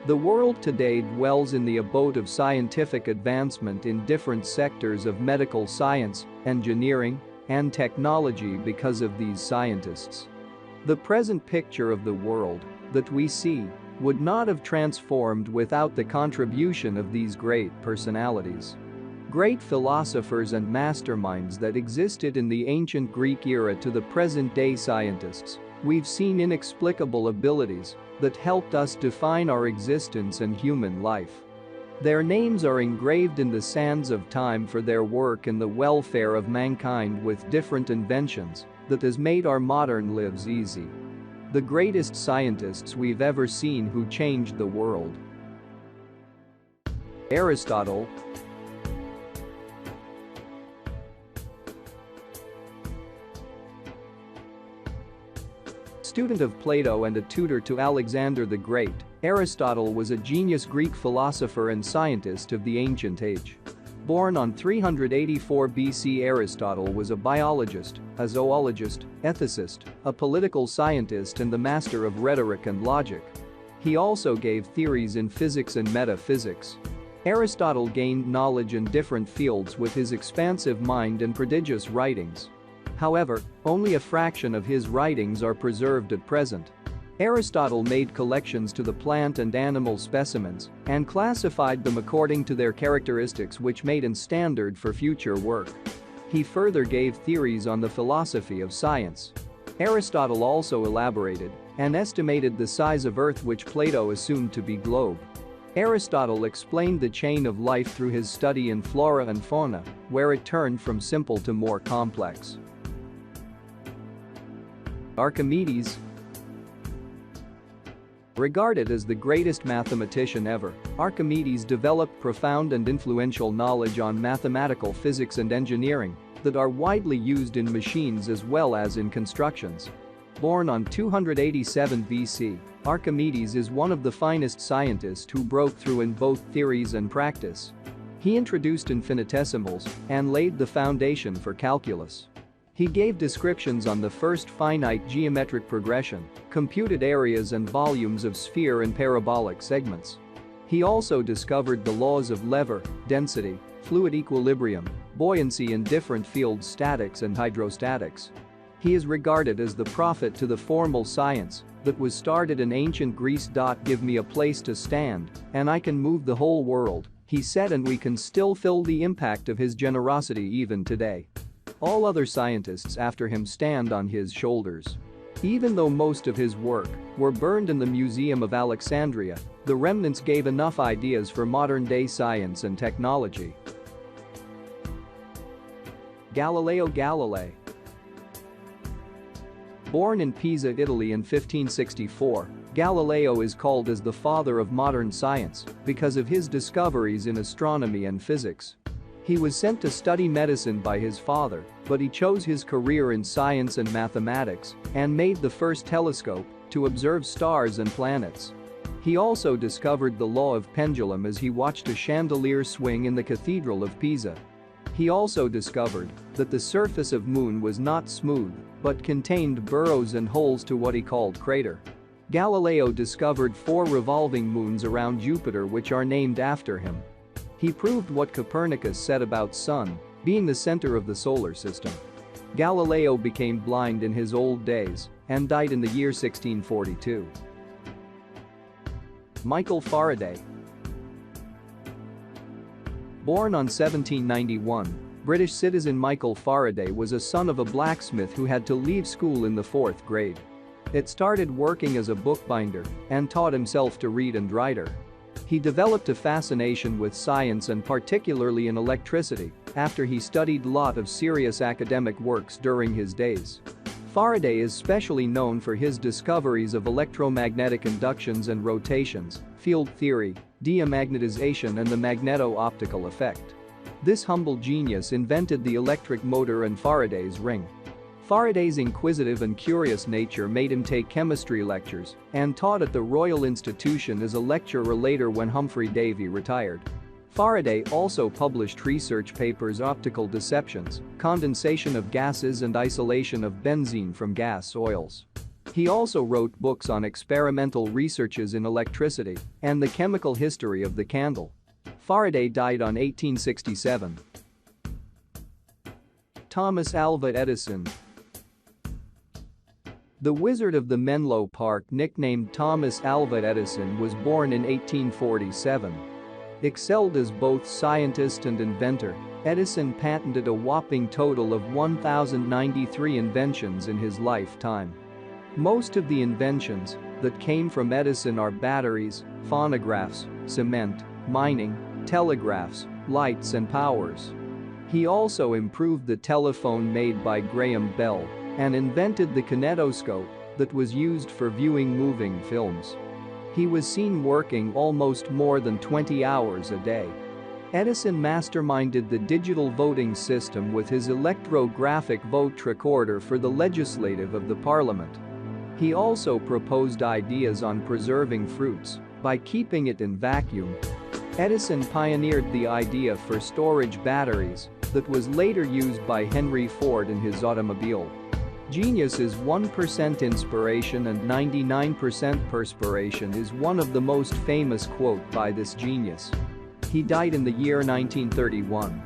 The world today dwells in the abode of scientific advancement in different sectors of medical science, engineering, and technology because of these scientists. The present picture of the world that we see would not have transformed without the contribution of these great personalities. Great philosophers and masterminds that existed in the ancient Greek era to the present-day scientists, we've seen inexplicable abilities that helped us define our existence and human life. Their names are engraved in the sands of time for their work in the welfare of mankind with different inventions that has made our modern lives easy. The greatest scientists we've ever seen who changed the world. Aristotle. Student of Plato and a tutor to Alexander the Great, Aristotle was a genius Greek philosopher and scientist of the ancient age. Born on 384 BC, Aristotle was a biologist, a zoologist, ethicist, a political scientist and the master of rhetoric and logic. He also gave theories in physics and metaphysics. Aristotle gained knowledge in different fields with his expansive mind and prodigious writings. However, only a fraction of his writings are preserved at present. Aristotle made collections to the plant and animal specimens and classified them according to their characteristics, which made him standard for future work. He further gave theories on the philosophy of science. Aristotle also elaborated and estimated the size of Earth, which Plato assumed to be globe. Aristotle explained the chain of life through his study in flora and fauna, where it turned from simple to more complex. Archimedes. Regarded as the greatest mathematician ever, Archimedes developed profound and influential knowledge on mathematical physics and engineering that are widely used in machines as well as in constructions. Born on 287 BC, Archimedes is one of the finest scientists who broke through in both theories and practice. He introduced infinitesimals and laid the foundation for calculus. He gave descriptions on the first finite geometric progression, computed areas and volumes of sphere and parabolic segments. He also discovered the laws of lever, density, fluid equilibrium, buoyancy in different fields, statics and hydrostatics. He is regarded as the prophet to the formal science that was started in ancient Greece. Give me a place to stand, and I can move the whole world, he said, and we can still feel the impact of his generosity even today. All other scientists after him stand on his shoulders. Even though most of his work were burned in the Museum of Alexandria, the remnants gave enough ideas for modern-day science and technology. Galileo Galilei. Born in Pisa, Italy in 1564, Galileo is called as the father of modern science because of his discoveries in astronomy and physics. He was sent to study medicine by his father, but he chose his career in science and mathematics and made the first telescope to observe stars and planets. He also discovered the law of pendulum as he watched a chandelier swing in the Cathedral of Pisa. He also discovered that the surface of Moon was not smooth but contained burrows and holes to what he called crater. Galileo discovered 4 revolving moons around Jupiter which are named after him. He proved what Copernicus said about Sun being the center of the solar system. Galileo became blind in his old days and died in the year 1642. Michael Faraday. Born on 1791, British citizen Michael Faraday was a son of a blacksmith who had to leave school in the 4th grade. It started working as a bookbinder and taught himself to read and write. He developed a fascination with science and particularly in electricity after he studied a lot of serious academic works during his days. Faraday is specially known for his discoveries of electromagnetic inductions and rotations, field theory, diamagnetization and the magneto-optical effect. This humble genius invented the electric motor and Faraday's ring. Faraday's inquisitive and curious nature made him take chemistry lectures and taught at the Royal Institution as a lecturer later when Humphrey Davy retired. Faraday also published research papers on optical deceptions, condensation of gases and isolation of benzene from gas oils. He also wrote books on experimental researches in electricity and the chemical history of the candle. Faraday died on 1867. Thomas Alva Edison. The Wizard of the Menlo Park, nicknamed Thomas Alva Edison, was born in 1847. Excelled as both scientist and inventor, Edison patented a whopping total of 1,093 inventions in his lifetime. Most of the inventions that came from Edison are batteries, phonographs, cement, mining, telegraphs, lights and powers. He also improved the telephone made by Graham Bell and invented the kinetoscope that was used for viewing moving films. He was seen working almost more than 20 hours a day. Edison masterminded the digital voting system with his electrographic vote recorder for the legislative of the parliament. He also proposed ideas on preserving fruits by keeping it in vacuum. Edison pioneered the idea for storage batteries that was later used by Henry Ford in his automobile. Genius is 1% inspiration and 99% perspiration is one of the most famous quote by this genius. He died in the year 1931.